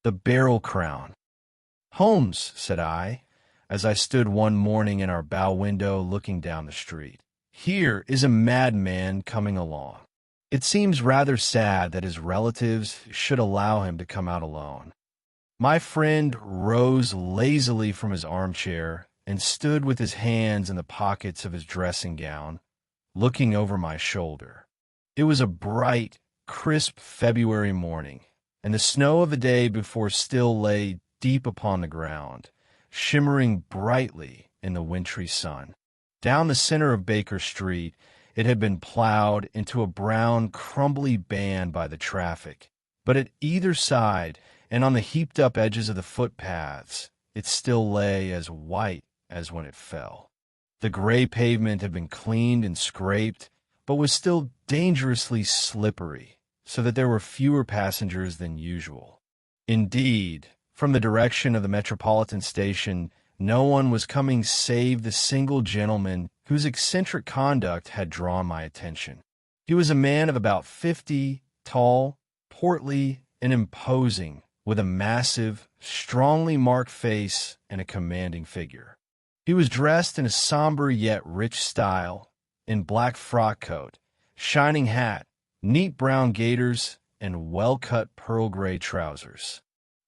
The Beryl Crown. "Holmes," said I, as I stood one morning in our bow window looking down the street, "here is a madman coming along. It seems rather sad that his relatives should allow him to come out alone." My friend rose lazily from his armchair and stood with his hands in the pockets of his dressing gown, looking over my shoulder. It was a bright, crisp February morning, and the snow of the day before still lay deep upon the ground, shimmering brightly in the wintry sun. Down the center of Baker Street, it had been plowed into a brown, crumbly band by the traffic, but at either side and on the heaped-up edges of the footpaths, it still lay as white as when it fell. The gray pavement had been cleaned and scraped, but was still dangerously slippery, so that there were fewer passengers than usual. Indeed, from the direction of the Metropolitan Station, no one was coming save the single gentleman whose eccentric conduct had drawn my attention. He was a man of about 50, tall, portly, and imposing, with a massive, strongly marked face and a commanding figure. He was dressed in a somber yet rich style, in black frock coat, shining hat, neat brown gaiters, and well-cut pearl gray trousers.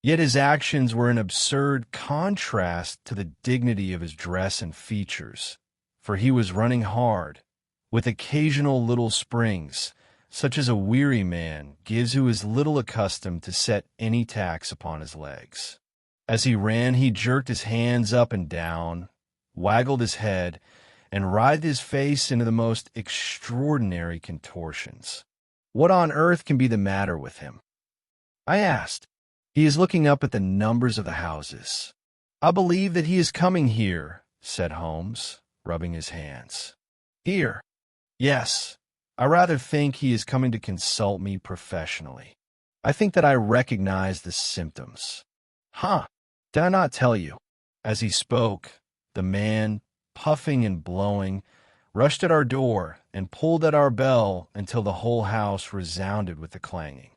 Yet his actions were in absurd contrast to the dignity of his dress and features, for he was running hard, with occasional little springs, such as a weary man gives who is little accustomed to set any tax upon his legs. As he ran, he jerked his hands up and down, waggled his head, and writhed his face into the most extraordinary contortions. "What on earth can be the matter with him?" I asked. "He is looking up at the numbers of the houses." "I believe that he is coming here," said Holmes, rubbing his hands. "Here?" "Yes. I rather think he is coming to consult me professionally. I think that I recognize the symptoms." "Huh! Did I not tell you?" As he spoke, the man, puffing and blowing, rushed at our door and pulled at our bell until the whole house resounded with the clanging.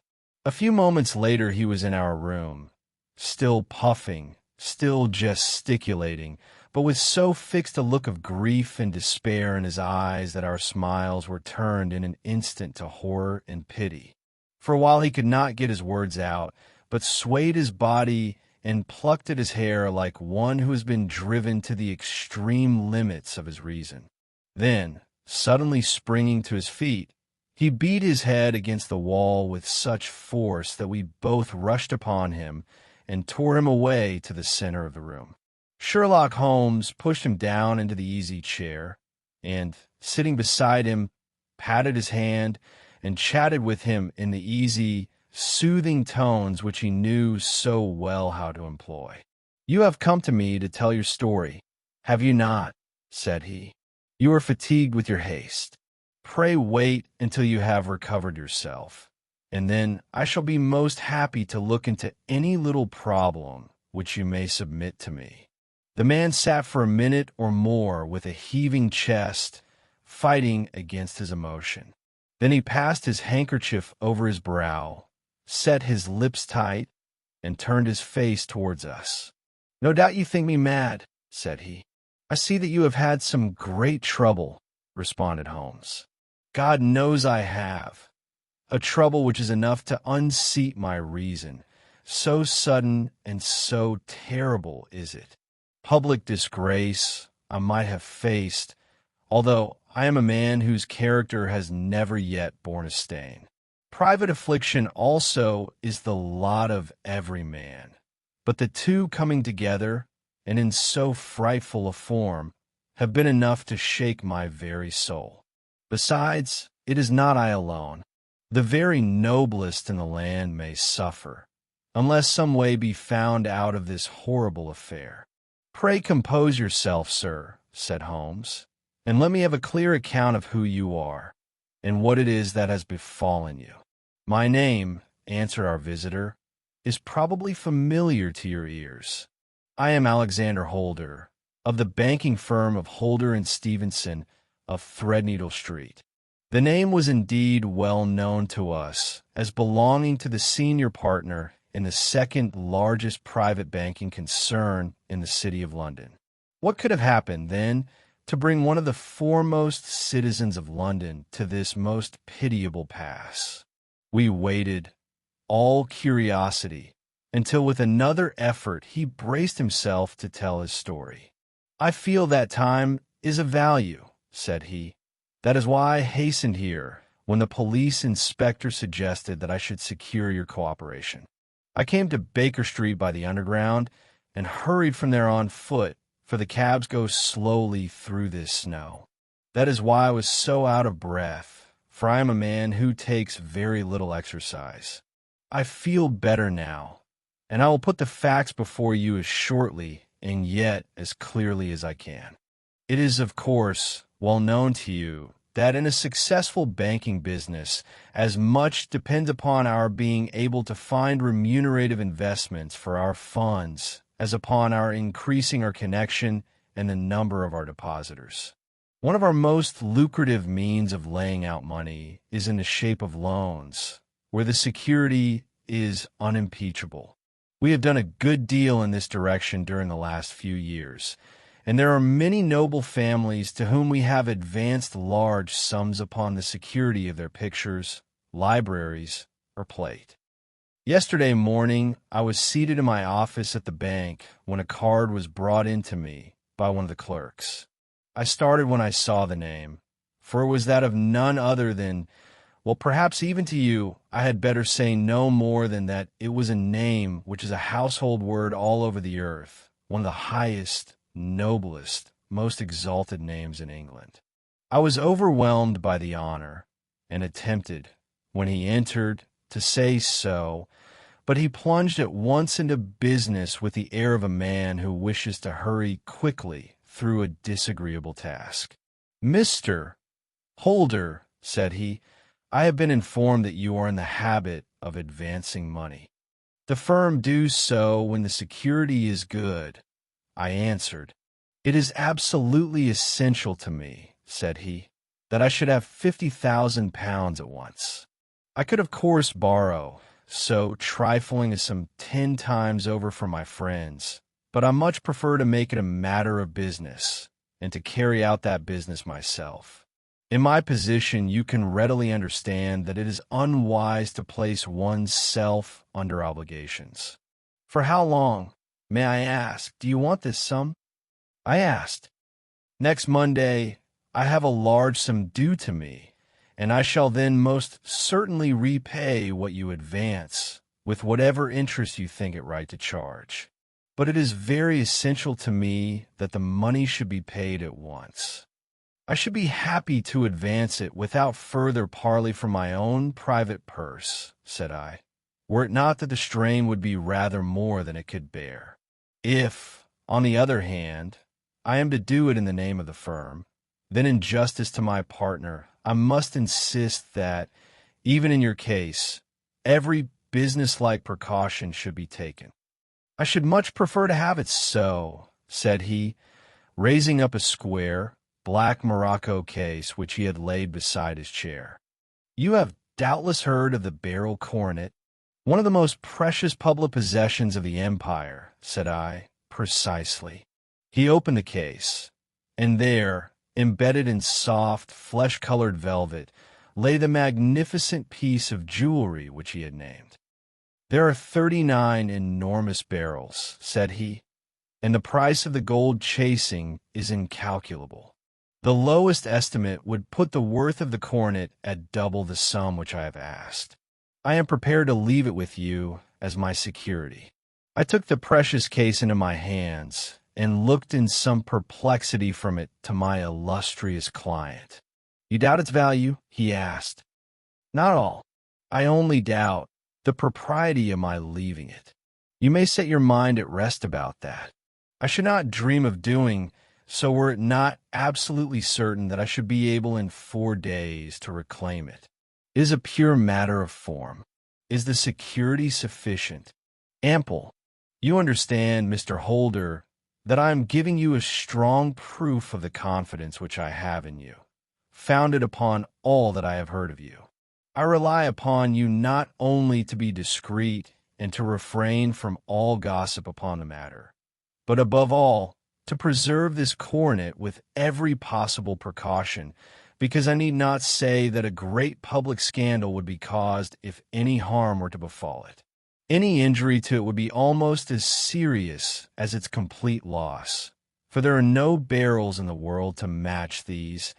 A few moments later he was in our room, still puffing, still gesticulating, but with so fixed a look of grief and despair in his eyes that our smiles were turned in an instant to horror and pity. For a while he could not get his words out, but swayed his body and plucked at his hair like one who has been driven to the extreme limits of his reason. Then, suddenly springing to his feet, he beat his head against the wall with such force that we both rushed upon him and tore him away to the center of the room. Sherlock Holmes pushed him down into the easy chair, and, sitting beside him, patted his hand and chatted with him in the easy, soothing tones which he knew so well how to employ. "You have come to me to tell your story, have you not?" said he. "You are fatigued with your haste. Pray wait until you have recovered yourself, and then I shall be most happy to look into any little problem which you may submit to me." The man sat for a minute or more with a heaving chest, fighting against his emotion. Then he passed his handkerchief over his brow, set his lips tight, and turned his face towards us. "No doubt you think me mad," said he. "I see that you have had some great trouble," responded Holmes. "God knows I have. A trouble which is enough to unseat my reason. So sudden and so terrible is it. Public disgrace I might have faced, although I am a man whose character has never yet borne a stain. Private affliction also is the lot of every man, but the two coming together, and in so frightful a form, have been enough to shake my very soul. Besides, it is not I alone. The very noblest in the land may suffer, unless some way be found out of this horrible affair." "Pray compose yourself, sir," said Holmes, "and let me have a clear account of who you are, and what it is that has befallen you." "My name," answered our visitor, "is probably familiar to your ears. I am Alexander Holder, of the banking firm of Holder and Stevenson of Threadneedle Street." The name was indeed well known to us as belonging to the senior partner in the second largest private banking concern in the City of London. What could have happened, then, to bring one of the foremost citizens of London to this most pitiable pass? We waited, all curiosity, until with another effort he braced himself to tell his story. "I feel that time is of value," said he. "That is why I hastened here when the police inspector suggested that I should secure your cooperation. I came to Baker Street by the Underground and hurried from there on foot, for the cabs go slowly through this snow. That is why I was so out of breath, for I am a man who takes very little exercise. I feel better now, and I will put the facts before you as shortly and yet as clearly as I can. It is, of course, well known to you that in a successful banking business, as much depends upon our being able to find remunerative investments for our funds as upon our increasing our connection and the number of our depositors. One of our most lucrative means of laying out money is in the shape of loans, where the security is unimpeachable. We have done a good deal in this direction during the last few years, and there are many noble families to whom we have advanced large sums upon the security of their pictures, libraries, or plate. Yesterday morning, I was seated in my office at the bank when a card was brought in to me by one of the clerks. I started when I saw the name, for it was that of none other than, well, perhaps even to you, I had better say no more than that it was a name which is a household word all over the earth, one of the highest, noblest, most exalted names in England. I was overwhelmed by the honor, and attempted, when he entered, to say so, but he plunged at once into business with the air of a man who wishes to hurry quickly through a disagreeable task. "Mr. Holder," said he, "I have been informed that you are in the habit of advancing money." "The firm do so when the security is good," I answered. "It is absolutely essential to me," said he, "that I should have £50,000 at once. I could of course borrow so trifling as some 10 times over from my friends, but I much prefer to make it a matter of business, and to carry out that business myself. In my position, you can readily understand that it is unwise to place one's self under obligations. For how long, may I ask, do you want this sum?" I asked. "Next Monday, I have a large sum due to me, and I shall then most certainly repay what you advance, with whatever interest you think it right to charge. But it is very essential to me that the money should be paid at once. I should be happy to advance it without further parley from my own private purse," said I, "were it not that the strain would be rather more than it could bear. If, on the other hand, I am to do it in the name of the firm, then in justice to my partner, I must insist that, even in your case, every business-like precaution should be taken." "I should much prefer to have it so," said he, raising up a square, black morocco case which he had laid beside his chair. "You have doubtless heard of the Beryl Coronet, one of the most precious public possessions of the empire," said I. "Precisely." He opened the case, and there, embedded in soft, flesh-colored velvet, lay the magnificent piece of jewelry which he had named. "There are 39 enormous barrels," said he, "and the price of the gold chasing is incalculable. The lowest estimate would put the worth of the coronet at double the sum which I have asked. I am prepared to leave it with you as my security." I took the precious case into my hands, and looked in some perplexity from it to my illustrious client. "You doubt its value?" he asked. "Not all. I only doubt the propriety of my leaving it. You may set your mind at rest about that. I should not dream of doing so were it not absolutely certain that I should be able in 4 days to reclaim it. It is a pure matter of form. Is the security sufficient? Ample? You understand, Mr. Holder, that I am giving you a strong proof of the confidence which I have in you, founded upon all that I have heard of you. I rely upon you not only to be discreet and to refrain from all gossip upon the matter. But above all, to preserve this coronet with every possible precaution, because I need not say that a great public scandal would be caused if any harm were to befall it. Any injury to it would be almost as serious as its complete loss, for there are no barrels in the world to match these,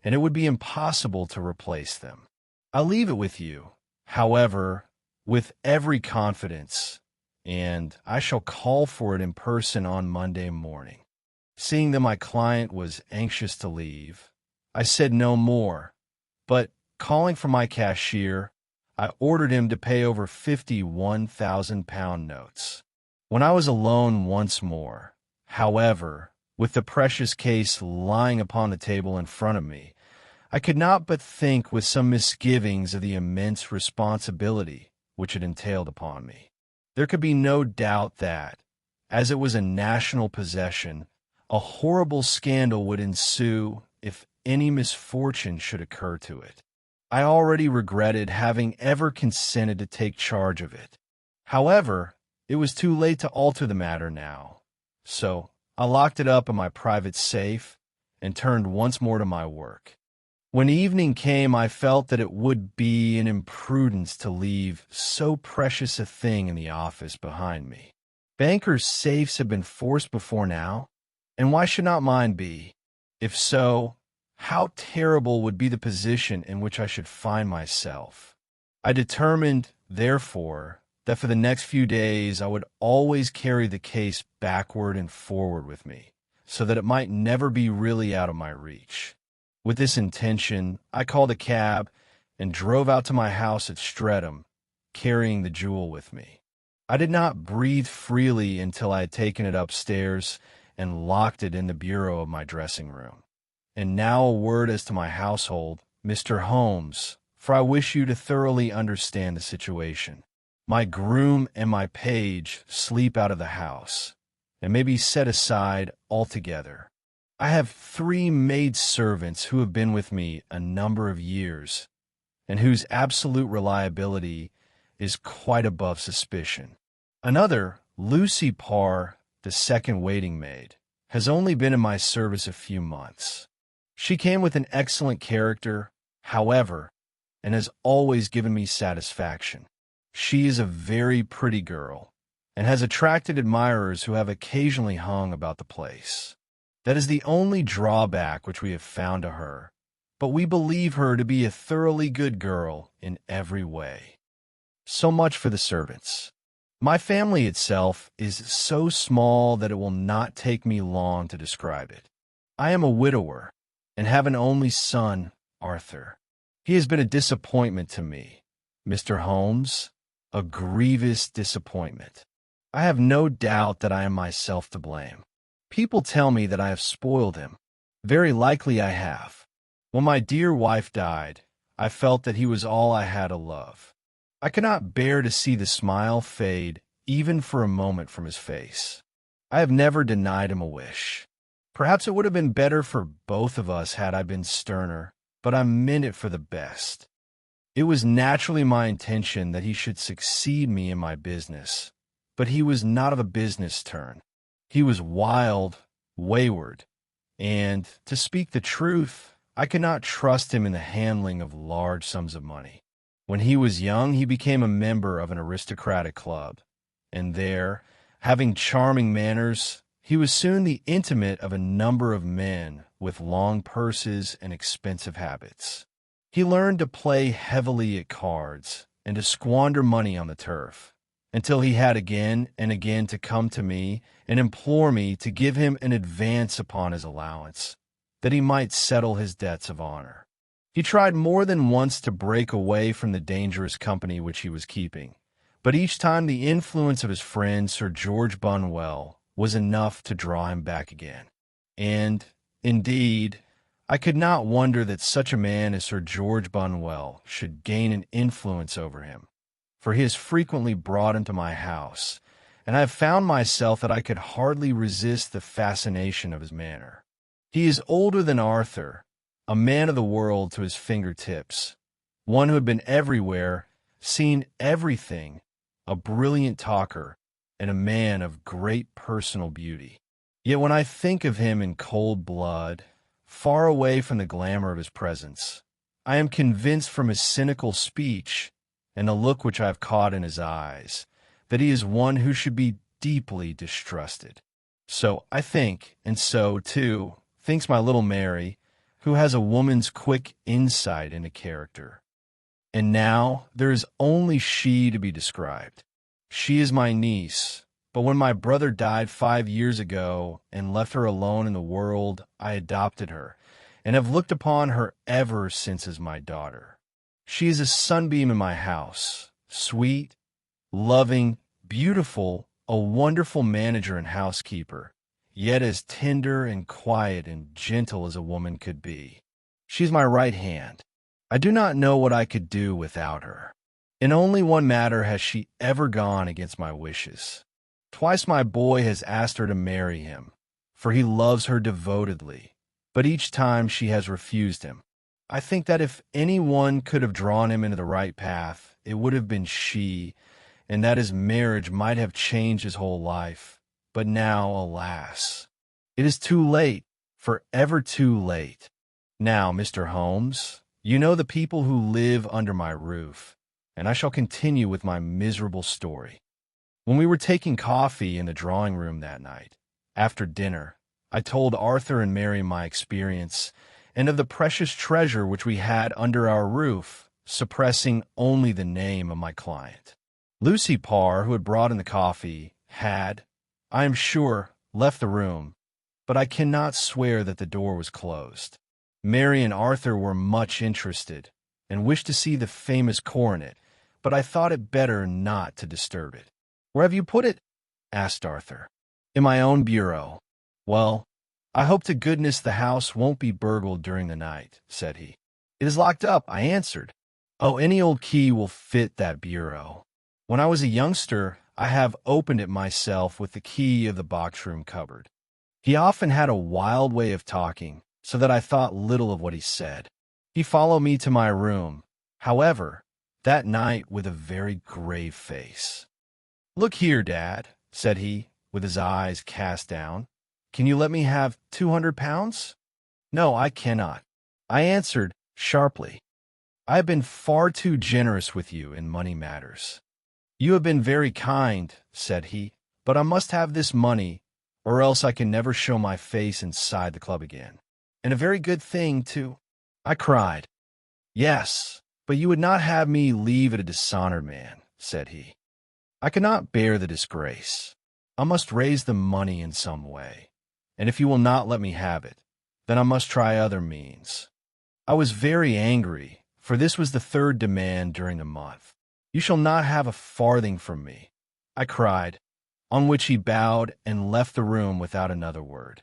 and it would be impossible to replace them. I'll leave it with you, however, with every confidence, and I shall call for it in person on Monday morning. Seeing that my client was anxious to leave, I said no more, but calling for my cashier, I ordered him to pay over 51,000-pound notes. When I was alone once more, however, with the precious case lying upon the table in front of me, I could not but think with some misgivings of the immense responsibility which it entailed upon me. There could be no doubt that, as it was a national possession, a horrible scandal would ensue if any misfortune should occur to it. I already regretted having ever consented to take charge of it. However, it was too late to alter the matter now, so I locked it up in my private safe and turned once more to my work. When evening came, I felt that it would be an imprudence to leave so precious a thing in the office behind me. Bankers' safes have been forced before now, and why should not mine be? If so, how terrible would be the position in which I should find myself. I determined, therefore, that for the next few days I would always carry the case backward and forward with me, so that it might never be really out of my reach. With this intention, I called a cab and drove out to my house at Streatham, carrying the jewel with me. I did not breathe freely until I had taken it upstairs and locked it in the bureau of my dressing room. And now a word as to my household, Mr. Holmes, for I wish you to thoroughly understand the situation. My groom and my page sleep out of the house, and may be set aside altogether. I have 3 maidservants who have been with me a number of years, and whose absolute reliability is quite above suspicion. Another, Lucy Parr, the second waiting maid, has only been in my service a few months. She came with an excellent character, however, and has always given me satisfaction. She is a very pretty girl, and has attracted admirers who have occasionally hung about the place. That is the only drawback which we have found to her, but we believe her to be a thoroughly good girl in every way. So much for the servants. My family itself is so small that it will not take me long to describe it. I am a widower, and have an only son, Arthur. He has been a disappointment to me, Mr. Holmes, a grievous disappointment. I have no doubt that I am myself to blame. People tell me that I have spoiled him. Very likely I have. When my dear wife died, I felt that he was all I had to love. I could not bear to see the smile fade even for a moment from his face. I have never denied him a wish. Perhaps it would have been better for both of us had I been sterner, but I meant it for the best. It was naturally my intention that he should succeed me in my business, but he was not of a business turn. He was wild, wayward, and, to speak the truth, I could not trust him in the handling of large sums of money. When he was young, he became a member of an aristocratic club, and there, having charming manners, he was soon the intimate of a number of men with long purses and expensive habits. He learned to play heavily at cards and to squander money on the turf, until he had again and again to come to me and implore me to give him an advance upon his allowance, that he might settle his debts of honor. He tried more than once to break away from the dangerous company which he was keeping, but each time the influence of his friend Sir George Bunwell was enough to draw him back again. And, indeed, I could not wonder that such a man as Sir George Bunwell should gain an influence over him, for he has frequently brought him to my house, and I have found myself that I could hardly resist the fascination of his manner. He is older than Arthur, a man of the world to his fingertips, one who had been everywhere, seen everything, a brilliant talker, and a man of great personal beauty. Yet when I think of him in cold blood, far away from the glamour of his presence, I am convinced from his cynical speech and the look which I have caught in his eyes that he is one who should be deeply distrusted. So I think, and so, too, thinks my little Mary, who has a woman's quick insight into character. And now there is only she to be described. She is my niece, but when my brother died 5 years ago and left her alone in the world, I adopted her, and have looked upon her ever since as my daughter. She is a sunbeam in my house, sweet, loving, beautiful, a wonderful manager and housekeeper, yet as tender and quiet and gentle as a woman could be. She is my right hand. I do not know what I could do without her. In only one matter has she ever gone against my wishes. Twice my boy has asked her to marry him, for he loves her devotedly, but each time she has refused him. I think that if anyone could have drawn him into the right path, it would have been she, and that his marriage might have changed his whole life. But now, alas, it is too late, forever too late. Now, Mr. Holmes, you know the people who live under my roof, and I shall continue with my miserable story. When we were taking coffee in the drawing room that night, after dinner, I told Arthur and Mary my experience and of the precious treasure which we had under our roof, suppressing only the name of my client. Lucy Parr, who had brought in the coffee, had, I am sure, left the room, but I cannot swear that the door was closed. Mary and Arthur were much interested, and wished to see the famous coronet, but I thought it better not to disturb it. "Where have you put it?" asked Arthur. "In my own bureau." "Well, I hope to goodness the house won't be burgled during the night," said he. "It is locked up," I answered. "Oh, any old key will fit that bureau. When I was a youngster, I have opened it myself with the key of the box-room cupboard." He often had a wild way of talking, so that I thought little of what he said. He followed me to my room, however, that night with a very grave face. "Look here, Dad," said he, with his eyes cast down. "Can you let me have £200? "No, I cannot," I answered sharply. "I have been far too generous with you in money matters." "You have been very kind," said he, "but I must have this money, or else I can never show my face inside the club again. And a very good thing, too." I cried. "Yes, but you would not have me leave it a dishonored man," said he. "I could not bear the disgrace. I must raise the money in some way, and if you will not let me have it, then I must try other means." I was very angry, for this was the third demand during the month. "You shall not have a farthing from me," I cried, on which he bowed and left the room without another word.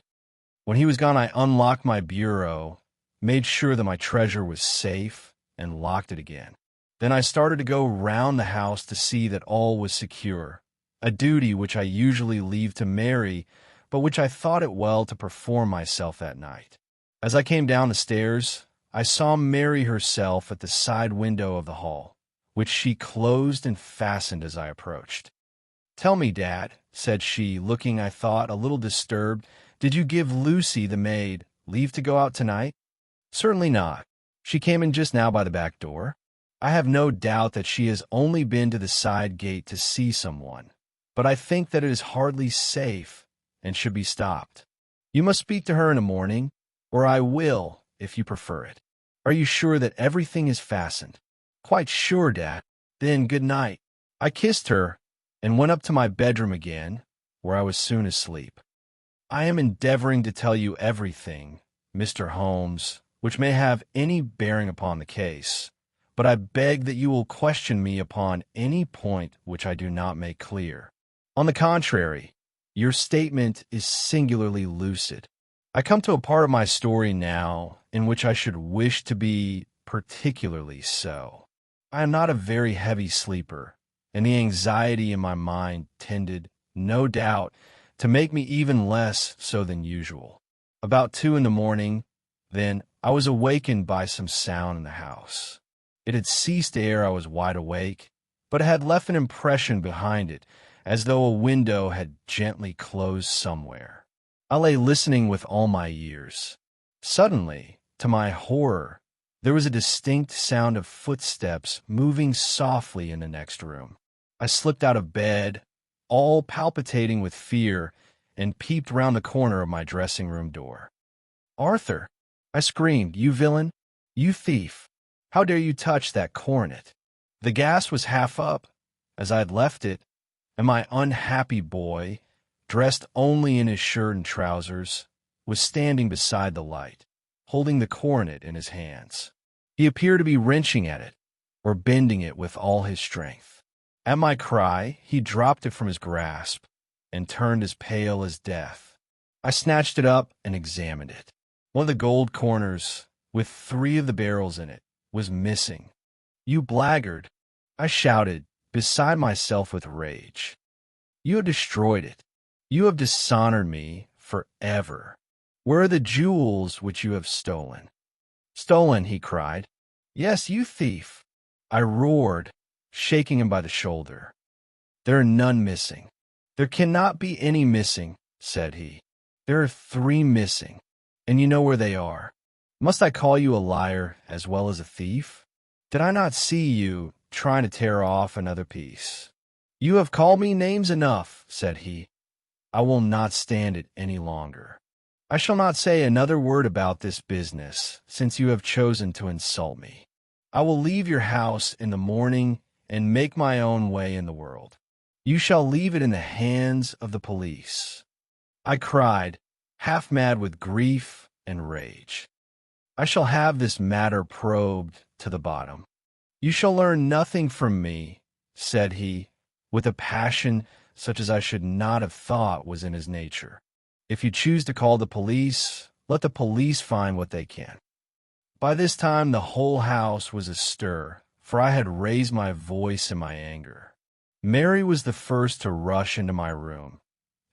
When he was gone, I unlocked my bureau, made sure that my treasure was safe, and locked it again. Then I started to go round the house to see that all was secure, a duty which I usually leave to Mary, but which I thought it well to perform myself that night. As I came down the stairs, I saw Mary herself at the side window of the hall, which she closed and fastened as I approached. "Tell me, Dad," said she, looking, I thought, a little disturbed, "did you give Lucy, the maid, leave to go out tonight?" "Certainly not. She came in just now by the back door. I have no doubt that she has only been to the side gate to see someone, but I think that it is hardly safe and should be stopped. You must speak to her in the morning, or I will, if you prefer it. Are you sure that everything is fastened?" "Quite sure, Dad." "Then good night." I kissed her and went up to my bedroom again, where I was soon asleep. I am endeavoring to tell you everything, Mr. Holmes, which may have any bearing upon the case, but I beg that you will question me upon any point which I do not make clear. On the contrary, your statement is singularly lucid. I come to a part of my story now in which I should wish to be particularly so. I am not a very heavy sleeper, and the anxiety in my mind tended, no doubt, to make me even less so than usual. About 2 in the morning, then, I was awakened by some sound in the house. It had ceased ere I was wide awake, but it had left an impression behind it, as though a window had gently closed somewhere. I lay listening with all my ears. Suddenly, to my horror, there was a distinct sound of footsteps moving softly in the next room. I slipped out of bed, all palpitating with fear, and peeped round the corner of my dressing-room door. "Arthur!" I screamed. "You villain! You thief! How dare you touch that coronet?" The gas was half up, as I had left it, and my unhappy boy, dressed only in his shirt and trousers, was standing beside the light, holding the coronet in his hands. He appeared to be wrenching at it, or bending it with all his strength. At my cry, he dropped it from his grasp and turned as pale as death. I snatched it up and examined it. One of the gold corners, with 3 of the barrels in it, was missing. "You blackguard!" I shouted, beside myself with rage. "You have destroyed it. You have dishonored me forever. Where are the jewels which you have stolen?" "Stolen!" he cried. "Yes, you thief!" I roared, shaking him by the shoulder. "There are none missing." "There cannot be any missing," said he. "There are 3 missing, and you know where they are. Must I call you a liar as well as a thief? Did I not see you trying to tear off another piece?" "You have called me names enough," said he. "I will not stand it any longer. I shall not say another word about this business, since you have chosen to insult me. I will leave your house in the morning and make my own way in the world. You shall leave it in the hands of the police." I cried, half mad with grief and rage. "I shall have this matter probed to the bottom." "You shall learn nothing from me," said he, with a passion such as I should not have thought was in his nature. "If you choose to call the police, let the police find what they can." By this time the whole house was astir, for I had raised my voice in my anger. Mary was the first to rush into my room,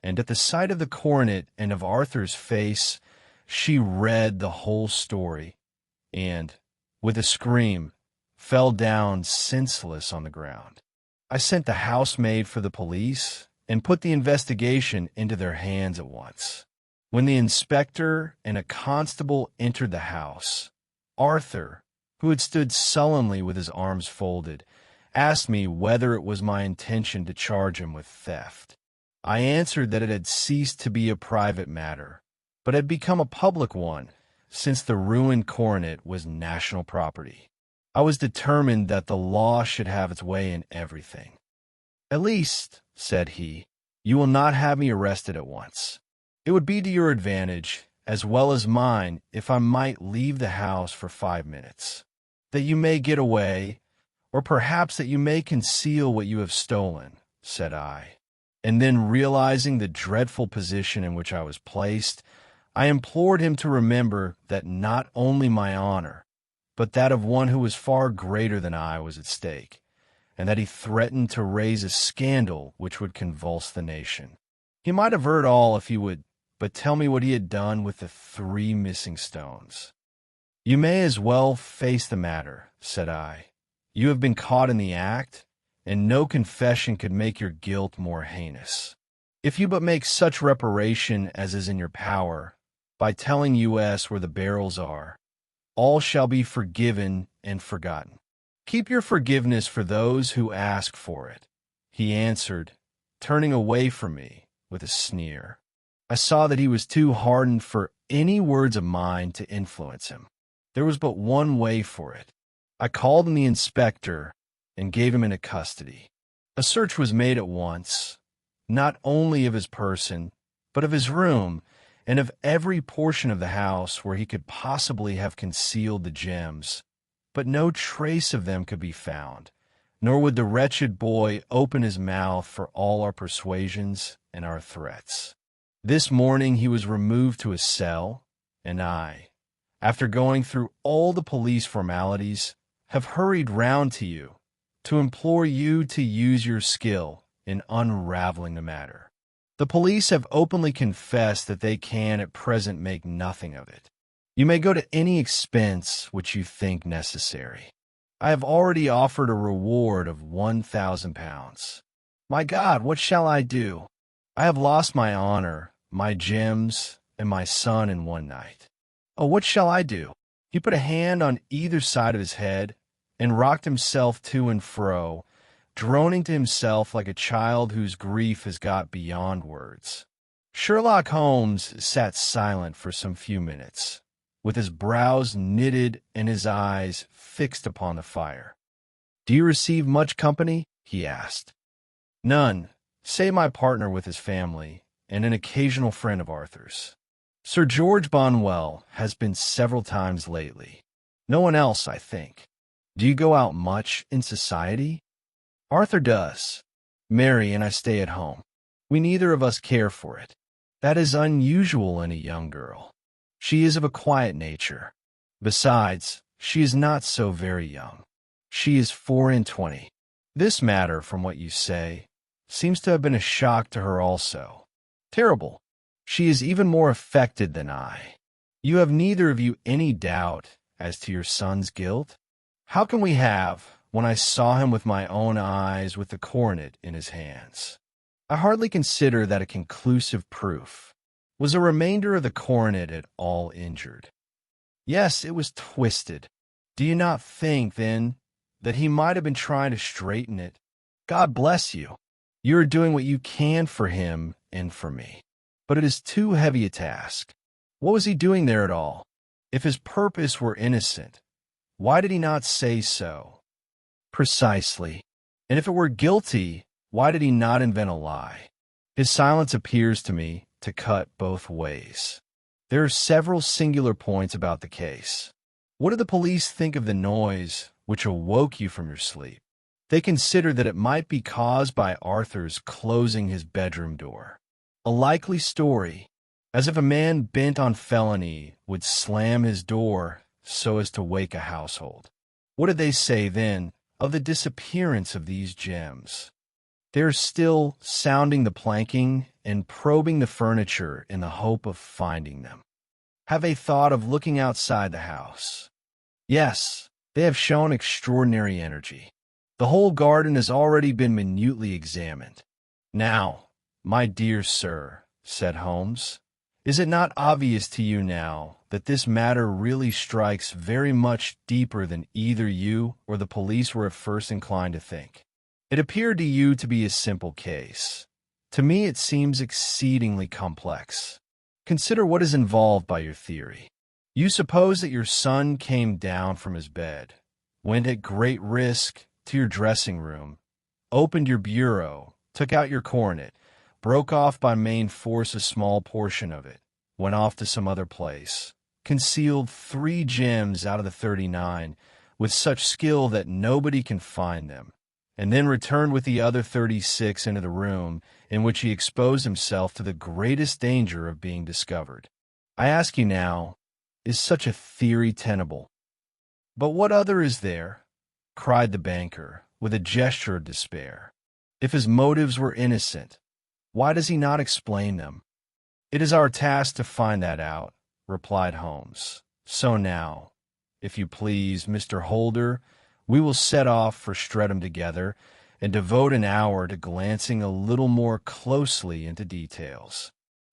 and at the sight of the coronet and of Arthur's face, she read the whole story, and, with a scream, fell down senseless on the ground. I sent the housemaid for the police and put the investigation into their hands at once. When the inspector and a constable entered the house, Arthur, who had stood sullenly with his arms folded, asked me whether it was my intention to charge him with theft. I answered that it had ceased to be a private matter, but had become a public one, since the ruined coronet was national property. I was determined that the law should have its way in everything. "At least," said he, "you will not have me arrested at once. It would be to your advantage, as well as mine, if I might leave the house for 5 minutes, that you may get away, or perhaps that you may conceal what you have stolen," said I. And then, realizing the dreadful position in which I was placed, I implored him to remember that not only my honor, but that of one who was far greater than I was at stake, and that he threatened to raise a scandal which would convulse the nation. He might avert all if he would but tell me what he had done with the 3 missing stones. "You may as well face the matter," said I. "You have been caught in the act, and no confession could make your guilt more heinous. If you but make such reparation as is in your power, by telling us where the barrels are, all shall be forgiven and forgotten. Keep your forgiveness for those who ask for it," he answered, turning away from me with a sneer. I saw that he was too hardened for any words of mine to influence him. There was but one way for it. I called in the inspector and gave him into custody. A search was made at once, not only of his person, but of his room, and of every portion of the house where he could possibly have concealed the gems, but no trace of them could be found, nor would the wretched boy open his mouth for all our persuasions and our threats. This morning he was removed to his cell, and I, after going through all the police formalities, have hurried round to you to implore you to use your skill in unraveling the matter. The police have openly confessed that they can at present make nothing of it. You may go to any expense which you think necessary. I have already offered a reward of £1,000. My God, what shall I do? I have lost my honor, my gems, and my son in one night. Oh, what shall I do?" He put a hand on either side of his head and rocked himself to and fro, droning to himself like a child whose grief has got beyond words. Sherlock Holmes sat silent for some few minutes, with his brows knitted and his eyes fixed upon the fire. "Do you receive much company?" he asked. "None, save my partner with his family, and an occasional friend of Arthur's. Sir George Bonwell has been several times lately. No one else, I think. Do you go out much in society?" "Arthur does. Mary and I stay at home. We neither of us care for it. That is unusual in a young girl. She is of a quiet nature. Besides, she is not so very young. She is 24. This matter, from what you say, seems to have been a shock to her also. Terrible. She is even more affected than I. You have neither of you any doubt as to your son's guilt?" "How can we have, when I saw him with my own eyes with the coronet in his hands?" "I hardly consider that a conclusive proof. Was a remainder of the coronet at all injured?" "Yes, it was twisted. Do you not think, then, that he might have been trying to straighten it? God bless you. You are doing what you can for him and for me. But it is too heavy a task. What was he doing there at all? If his purpose were innocent, why did he not say so?" "Precisely. And if it were guilty, why did he not invent a lie? His silence appears to me to cut both ways. There are several singular points about the case. What do the police think of the noise which awoke you from your sleep?" "They consider that it might be caused by Arthur's closing his bedroom door. A likely story, as if a man bent on felony would slam his door so as to wake a household." "What did they say, then, of the disappearance of these gems?" "They are still sounding the planking and probing the furniture in the hope of finding them." "Have they thought of looking outside the house?" "Yes, they have shown extraordinary energy. The whole garden has already been minutely examined." "Now, my dear sir," said Holmes, "is it not obvious to you now that this matter really strikes very much deeper than either you or the police were at first inclined to think? It appeared to you to be a simple case. To me it seems exceedingly complex. Consider what is involved by your theory. You suppose that your son came down from his bed, went at great risk to your dressing room, opened your bureau, took out your coronet, broke off by main force a small portion of it, went off to some other place, concealed 3 gems out of the 39 with such skill that nobody can find them, and then returned with the other 36 into the room in which he exposed himself to the greatest danger of being discovered. I ask you now, is such a theory tenable?" "But what other is there?" cried the banker, with a gesture of despair. "If his motives were innocent, why does he not explain them?" "It is our task to find that out," replied Holmes. "So now, if you please, Mr. Holder, we will set off for Streatham together and devote an hour to glancing a little more closely into details."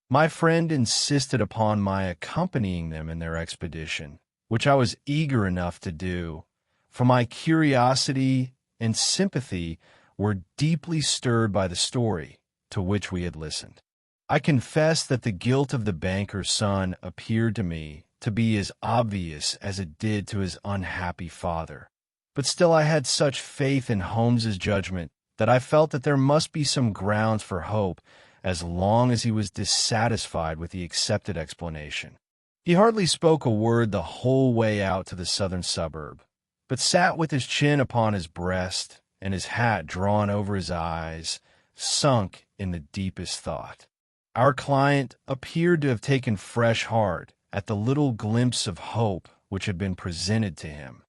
My friend insisted upon my accompanying them in their expedition, which I was eager enough to do, for my curiosity and sympathy were deeply stirred by the story to which we had listened. I confess that the guilt of the banker's son appeared to me to be as obvious as it did to his unhappy father. But still I had such faith in Holmes's judgment that I felt that there must be some grounds for hope as long as he was dissatisfied with the accepted explanation. He hardly spoke a word the whole way out to the southern suburb, but sat with his chin upon his breast and his hat drawn over his eyes, sunk in the deepest thought. Our client appeared to have taken fresh heart at the little glimpse of hope which had been presented to him,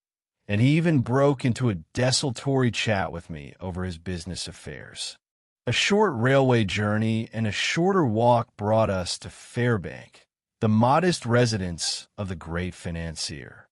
and he even broke into a desultory chat with me over his business affairs. A short railway journey and a shorter walk brought us to Fairbank, the modest residence of the great financier.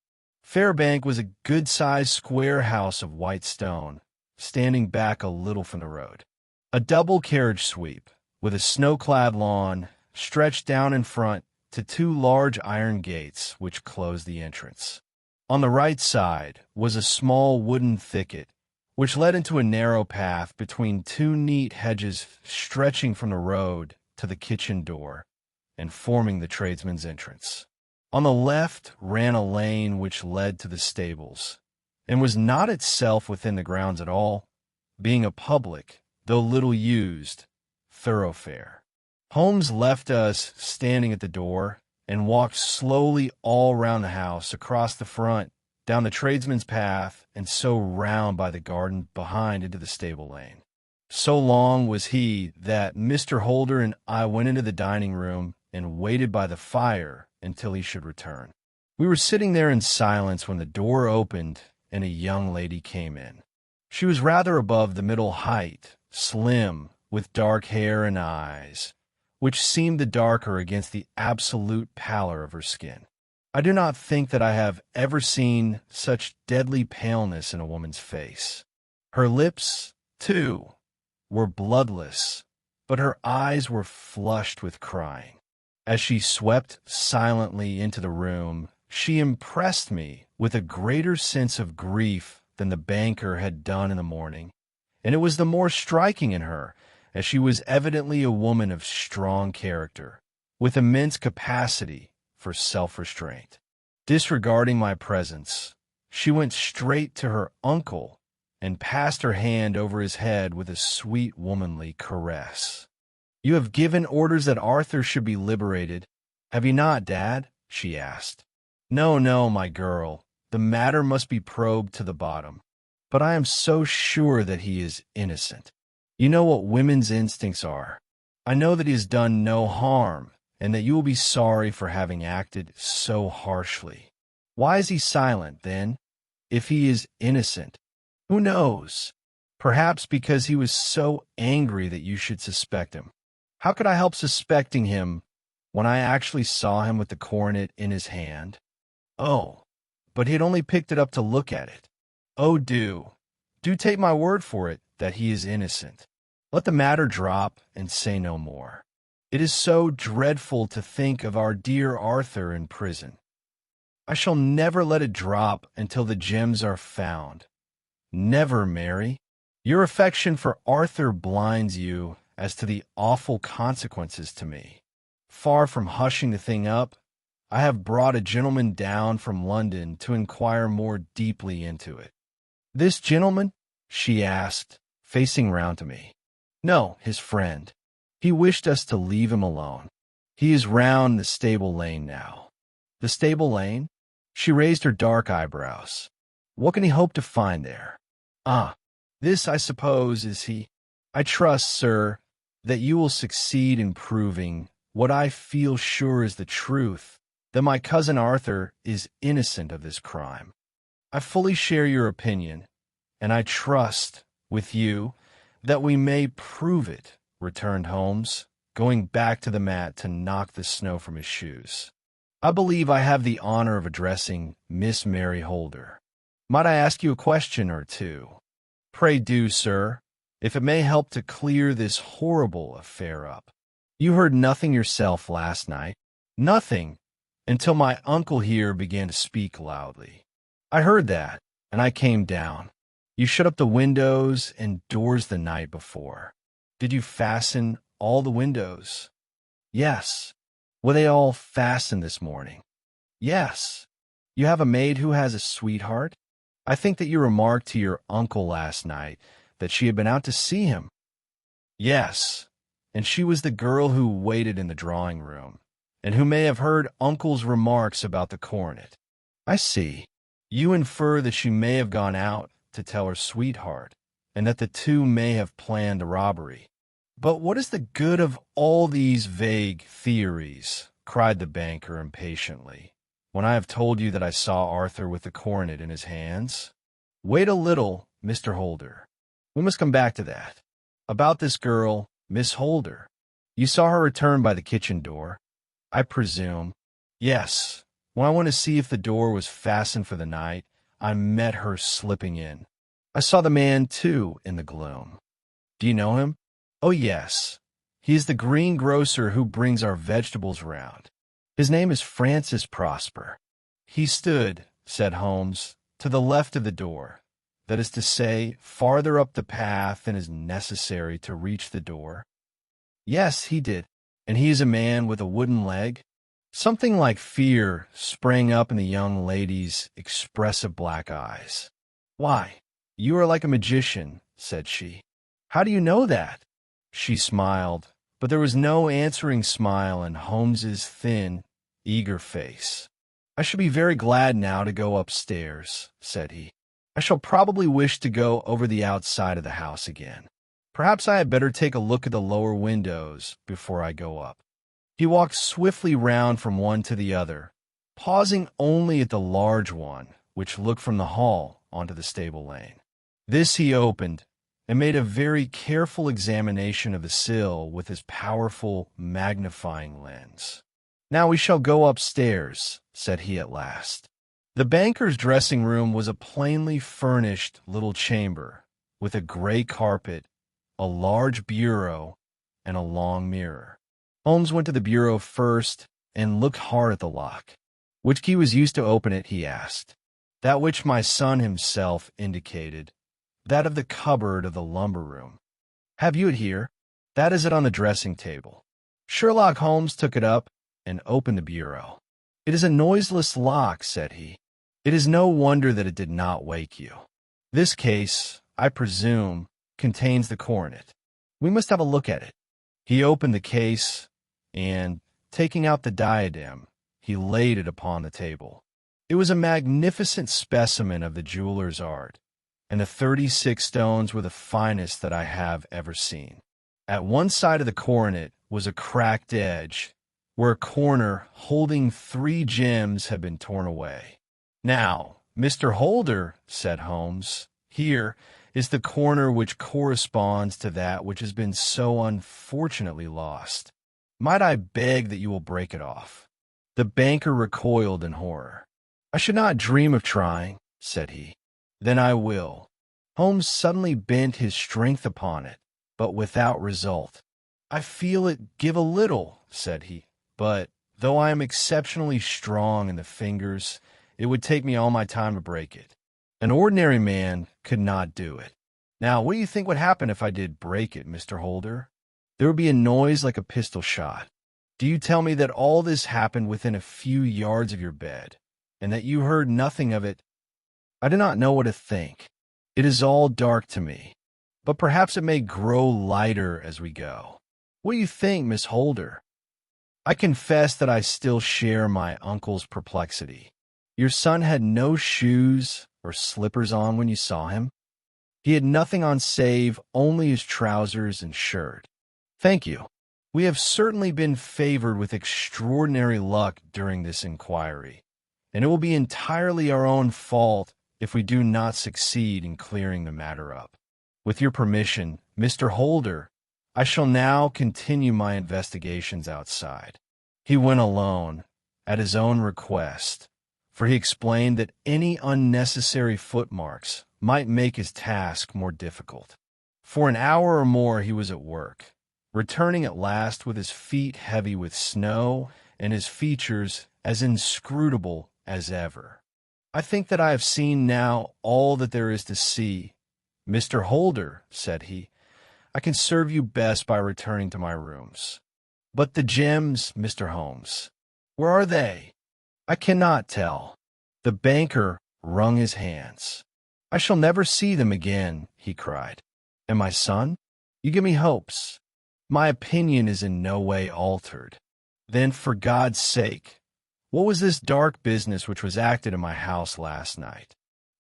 Fairbank was a good-sized square house of white stone, standing back a little from the road. A double carriage sweep, with a snow-clad lawn, stretched down in front to two large iron gates which closed the entrance. On the right side was a small wooden thicket, which led into a narrow path between two neat hedges stretching from the road to the kitchen door and forming the tradesman's entrance. On the left ran a lane which led to the stables, and was not itself within the grounds at all, being a public, though little used, thoroughfare. Holmes left us standing at the door and walked slowly all round the house, across the front, down the tradesman's path, and so round by the garden behind into the stable lane. So long was he that Mr. Holder and I went into the dining room and waited by the fire until he should return. We were sitting there in silence when the door opened and a young lady came in. She was rather above the middle height, slim, with dark hair and eyes, which seemed the darker against the absolute pallor of her skin. I do not think that I have ever seen such deadly paleness in a woman's face. Her lips, too, were bloodless, but her eyes were flushed with crying. As she swept silently into the room, she impressed me with a greater sense of grief than the banker had done in the morning, and it was the more striking in her, as she was evidently a woman of strong character, with immense capacity for self-restraint. Disregarding my presence, she went straight to her uncle and passed her hand over his head with a sweet womanly caress. "You have given orders that Arthur should be liberated, have you not, Dad?" she asked. "No, no, my girl. The matter must be probed to the bottom. But I am so sure that he is innocent. You know what women's instincts are. I know that he has done no harm, and that you will be sorry for having acted so harshly. Why is he silent, then, if he is innocent? Who knows? Perhaps because he was so angry that you should suspect him. How could I help suspecting him when I actually saw him with the coronet in his hand? Oh, but he had only picked it up to look at it. Oh, do take my word for it that he is innocent. Let the matter drop and say no more. It is so dreadful to think of our dear Arthur in prison. I shall never let it drop until the gems are found. Never, Mary. Your affection for Arthur blinds you as to the awful consequences to me. Far from hushing the thing up, I have brought a gentleman down from London to inquire more deeply into it." "This gentleman?" she asked, facing round to me. "No, his friend. He wished us to leave him alone. He is round the stable lane now." "The stable lane?" She raised her dark eyebrows. "What can he hope to find there?" "Ah, this, I suppose, is he. I trust, sir, that you will succeed in proving what I feel sure is the truth, that my cousin Arthur is innocent of this crime. I fully share your opinion, and I trust, with you, that we may prove it," returned Holmes, going back to the mat to knock the snow from his shoes. "I believe I have the honor of addressing Miss Mary Holder. Might I ask you a question or two?" "Pray do, sir, if it may help to clear this horrible affair up. You heard nothing yourself last night?" "Nothing, until my uncle here began to speak loudly. I heard that, and I came down. You shut up the windows and doors the night before. Did you fasten all the windows?" "Yes." "Were they all fastened this morning?" "Yes." "You have a maid who has a sweetheart? I think that you remarked to your uncle last night that she had been out to see him." "Yes, and she was the girl who waited in the drawing-room, and who may have heard uncle's remarks about the coronet." "I see. You infer that she may have gone out to tell her sweetheart, and that the two may have planned the robbery." "But what is the good of all these vague theories?" cried the banker impatiently, "when I have told you that I saw Arthur with the coronet in his hands. Wait a little, Mr. Holder. We must come back to that. About this girl, Miss Holder. You saw her return by the kitchen door, I presume?" "Yes, When I went to see if the door was fastened for the night, I met her slipping in. I saw the man, too, in the gloom. Do you know him? Oh, yes. He is the greengrocer who brings our vegetables round. His name is Francis Prosper. He stood, said Holmes, to the left of the door. That is to say, farther up the path than is necessary to reach the door. Yes, he did. And he is a man with a wooden leg? Something like fear sprang up in the young lady's expressive black eyes. Why, you are like a magician, said she. How do you know that? She smiled, but there was no answering smile in Holmes's thin, eager face. I shall be very glad now to go upstairs, said he. I shall probably wish to go over the outside of the house again. Perhaps I had better take a look at the lower windows before I go up. He walked swiftly round from one to the other, pausing only at the large one, which looked from the hall onto the stable lane. This he opened, and made a very careful examination of the sill with his powerful magnifying lens. Now we shall go upstairs, said he at last. The banker's dressing-room was a plainly furnished little chamber, with a gray carpet, a large bureau, and a long mirror. Holmes went to the bureau first and looked hard at the lock. Which key was used to open it, he asked. That which my son himself indicated, that of the cupboard of the lumber room. Have you it here? That is it on the dressing table. Sherlock Holmes took it up and opened the bureau. It is a noiseless lock, said he. It is no wonder that it did not wake you. This case, I presume, contains the coronet. We must have a look at it. He opened the case, and, taking out the diadem, he laid it upon the table. It was a magnificent specimen of the jeweler's art, and the 36 stones were the finest that I have ever seen. At one side of the coronet was a cracked edge, where a corner holding 3 gems had been torn away. Now, Mr. Holder, said Holmes, here is the corner which corresponds to that which has been so unfortunately lost. Might I beg that you will break it off? The banker recoiled in horror. I should not dream of trying, said he. Then I will. Holmes suddenly bent his strength upon it, but without result. I feel it give a little, said he, but though I am exceptionally strong in the fingers, it would take me all my time to break it. An ordinary man could not do it. Now, what do you think would happen if I did break it, Mr. Holder? There would be a noise like a pistol shot. Do you tell me that all this happened within a few yards of your bed, and that you heard nothing of it? I do not know what to think. It is all dark to me, but perhaps it may grow lighter as we go. What do you think, Miss Holder? I confess that I still share my uncle's perplexity. Your son had no shoes or slippers on when you saw him? He had nothing on save only his trousers and shirt. Thank you. We have certainly been favored with extraordinary luck during this inquiry, and it will be entirely our own fault if we do not succeed in clearing the matter up. With your permission, Mr. Holder, I shall now continue my investigations outside. He went alone, at his own request, for he explained that any unnecessary footmarks might make his task more difficult. For an hour or more he was at work, returning at last with his feet heavy with snow and his features as inscrutable as ever. I think that I have seen now all that there is to see. Mr. Holder, said he, I can serve you best by returning to my rooms. But the gems, Mr. Holmes, where are they? I cannot tell. The banker wrung his hands. I shall never see them again, he cried. And my son? You give me hopes. My opinion is in no way altered. Then, for God's sake, what was this dark business which was acted in my house last night?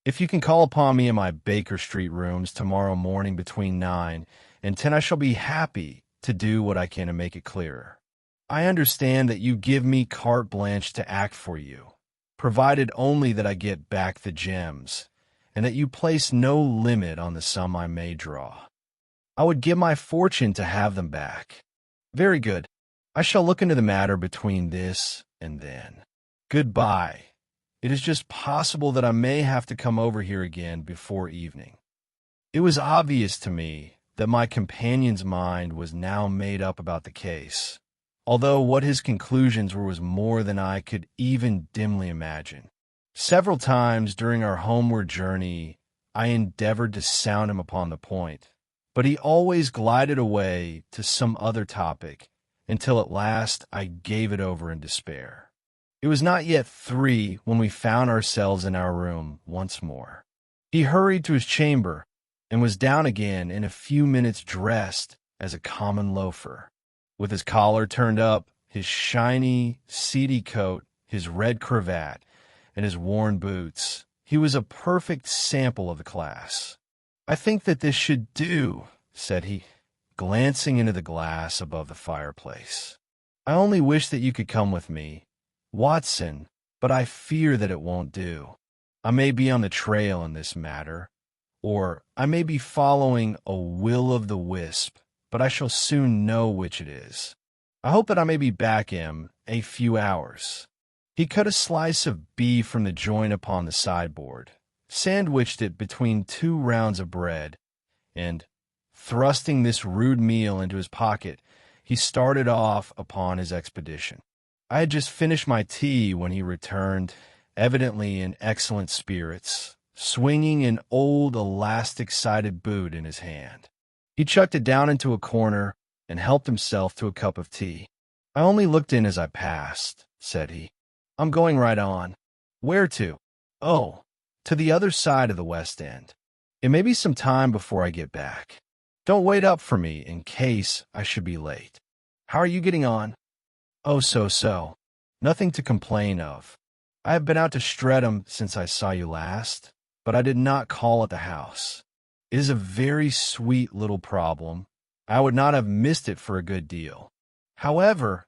If you can call upon me in my Baker Street rooms tomorrow morning between 9 and 10, I shall be happy to do what I can to make it clearer. I understand that you give me carte blanche to act for you, provided only that I get back the gems, and that you place no limit on the sum I may draw. I would give my fortune to have them back. Very good. I shall look into the matter between this and then. Goodbye. It is just possible that I may have to come over here again before evening." It was obvious to me that my companion's mind was now made up about the case, although what his conclusions were was more than I could even dimly imagine. Several times during our homeward journey, I endeavored to sound him upon the point, but he always glided away to some other topic until at last I gave it over in despair. It was not yet 3 when we found ourselves in our room once more. He hurried to his chamber and was down again in a few minutes, dressed as a common loafer, with his collar turned up, his shiny, seedy coat, his red cravat, and his worn boots. He was a perfect sample of the class. "I think that this should do," said he, glancing into the glass above the fireplace. "I only wish that you could come with me, Watson, but I fear that it won't do. I may be on the trail in this matter, or I may be following a will-o'-the-wisp, but I shall soon know which it is. I hope that I may be back in a few hours." He cut a slice of beef from the joint upon the sideboard, sandwiched it between 2 rounds of bread, and, thrusting this rude meal into his pocket, he started off upon his expedition. I had just finished my tea when he returned, evidently in excellent spirits, swinging an old elastic-sided boot in his hand. He chucked it down into a corner and helped himself to a cup of tea. "I only looked in as I passed," said he. "I'm going right on." "Where to?" "Oh, to the other side of the West End. It may be some time before I get back. Don't wait up for me in case I should be late. How are you getting on?" "Oh, so. Nothing to complain of. I have been out to Streatham since I saw you last, but I did not call at the house. It is a very sweet little problem. I would not have missed it for a good deal. However,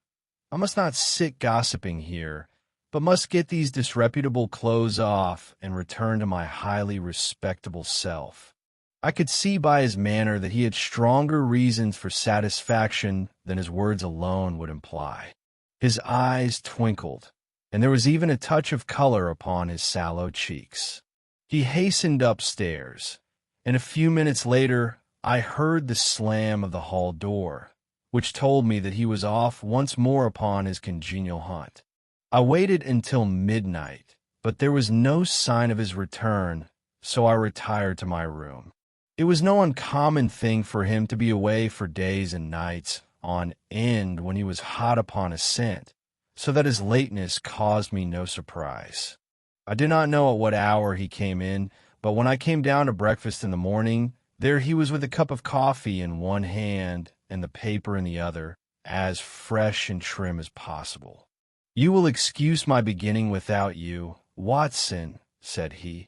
I must not sit gossiping here, but must get these disreputable clothes off and return to my highly respectable self." I could see by his manner that he had stronger reasons for satisfaction than his words alone would imply. His eyes twinkled, and there was even a touch of color upon his sallow cheeks. He hastened upstairs, and a few minutes later I heard the slam of the hall door, which told me that he was off once more upon his congenial hunt. I waited until midnight, but there was no sign of his return, so I retired to my room. It was no uncommon thing for him to be away for days and nights on end when he was hot upon a scent, so that his lateness caused me no surprise. I did not know at what hour he came in, but when I came down to breakfast in the morning, there he was with a cup of coffee in one hand and the paper in the other, as fresh and trim as possible. "You will excuse my beginning without you, Watson," said he,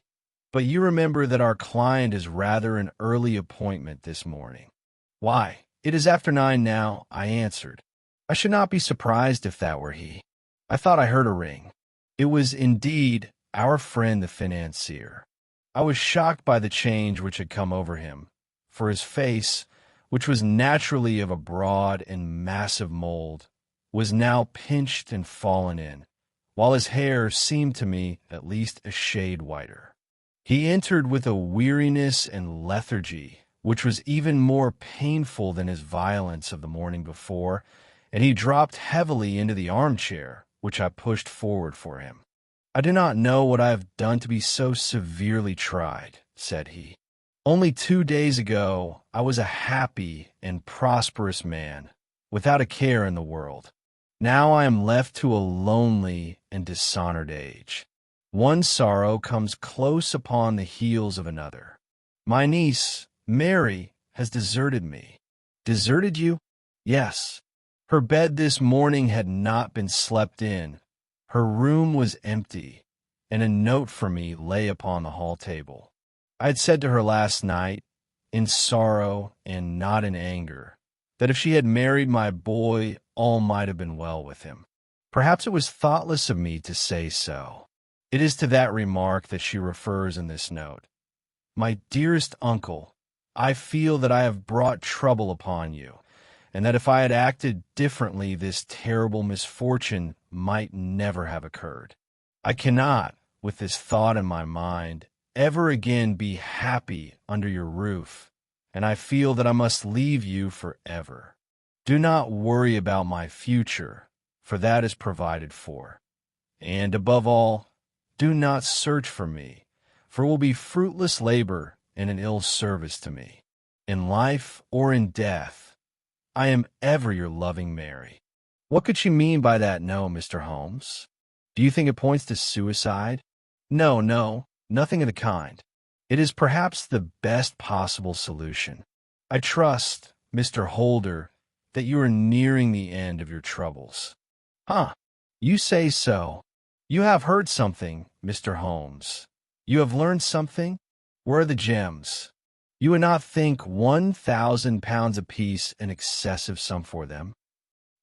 "but you remember that our client is rather an early appointment this morning." "Why, it is after 9 now," I answered. "I should not be surprised if that were he. I thought I heard a ring." It was indeed our friend the financier. I was shocked by the change which had come over him, for his face, which was naturally of a broad and massive mold, was now pinched and fallen in, while his hair seemed to me at least a shade whiter. He entered with a weariness and lethargy which was even more painful than his violence of the morning before, and he dropped heavily into the armchair, which I pushed forward for him. "I do not know what I have done to be so severely tried," said he. "Only 2 days ago I was a happy and prosperous man, without a care in the world. Now I am left to a lonely and dishonored age. One sorrow comes close upon the heels of another. My niece, Mary, has deserted me." "Deserted you?" "Yes. Her bed this morning had not been slept in. Her room was empty, and a note for me lay upon the hall table. I had said to her last night, in sorrow and not in anger, that if she had married my boy, all might have been well with him. Perhaps it was thoughtless of me to say so. It is to that remark that she refers in this note. My dearest uncle, I feel that I have brought trouble upon you, and that if I had acted differently, this terrible misfortune might never have occurred. I cannot, with this thought in my mind, ever again be happy under your roof, and I feel that I must leave you forever. Do not worry about my future, for that is provided for. And above all, do not search for me, for it will be fruitless labor and an ill service to me. In life or in death, I am ever your loving Mary. What could she mean by that no, Mr. Holmes? Do you think it points to suicide? No, no, nothing of the kind. It is perhaps the best possible solution. I trust, Mr. Holder, that you are nearing the end of your troubles. Huh, you say so. You have heard something, Mr. Holmes. You have learned something? Where are the gems? You would not think 1,000 pounds apiece an excessive sum for them.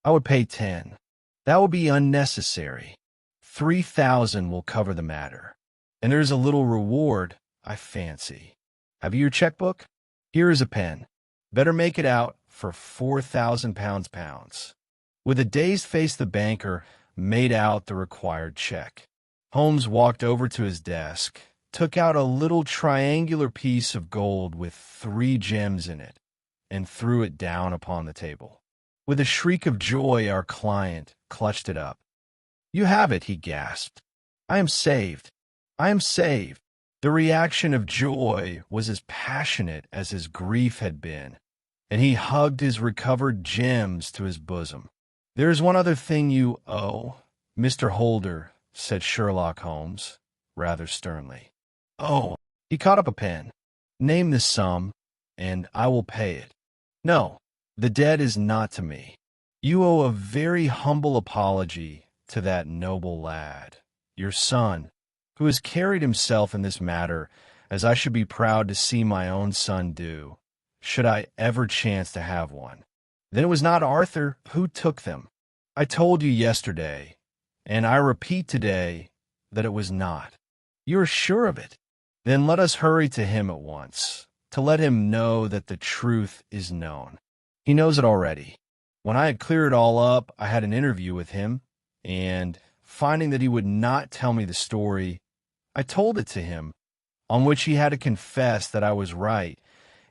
I would pay 10. That would be unnecessary. 3,000 will cover the matter. And there is a little reward, I fancy. Have you your checkbook? Here is a pen. Better make it out for 4,000 pounds. With a dazed face, the banker made out the required check. Holmes walked over to his desk, took out a little triangular piece of gold with 3 gems in it, and threw it down upon the table. With a shriek of joy, our client clutched it up. "You have it," he gasped. "I am saved. I am saved." The reaction of joy was as passionate as his grief had been, and he hugged his recovered gems to his bosom. "There is one other thing you owe, Mr. Holder," said Sherlock Holmes, rather sternly. "Oh," he caught up a pen. "Name the sum, and I will pay it." "No, the debt is not to me. You owe a very humble apology to that noble lad, your son, who has carried himself in this matter as I should be proud to see my own son do, should I ever chance to have one. Then it was not Arthur who took them. I told you yesterday, and I repeat today, that it was not. You are sure of it? Then let us hurry to him at once, to let him know that the truth is known. He knows it already. When I had cleared it all up, I had an interview with him, and, finding that he would not tell me the story, I told it to him, on which he had to confess that I was right,